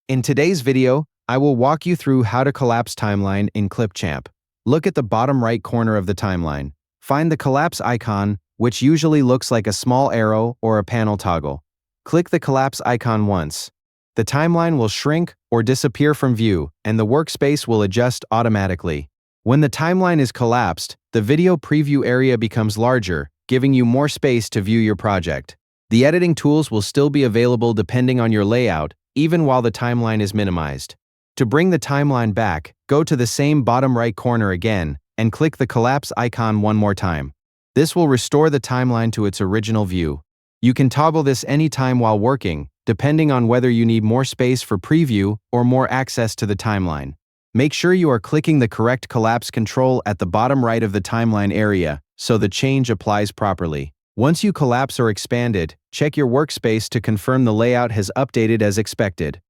In today's video, I will walk you through how to collapse timeline in Clipchamp. Look at the bottom right corner of the timeline. Find the collapse icon, which usually looks like a small arrow or a panel toggle. Click the collapse icon once. The timeline will shrink or disappear from view, and the workspace will adjust automatically. When the timeline is collapsed, the video preview area becomes larger, giving you more space to view your project. The editing tools will still be available depending on your layout, even while the timeline is minimized. To bring the timeline back, go to the same bottom right corner again and click the collapse icon one more time. This will restore the timeline to its original view. You can toggle this anytime while working, depending on whether you need more space for preview or more access to the timeline. Make sure you are clicking the correct collapse control at the bottom right of the timeline area so the change applies properly. Once you collapse or expand it, check your workspace to confirm the layout has updated as expected.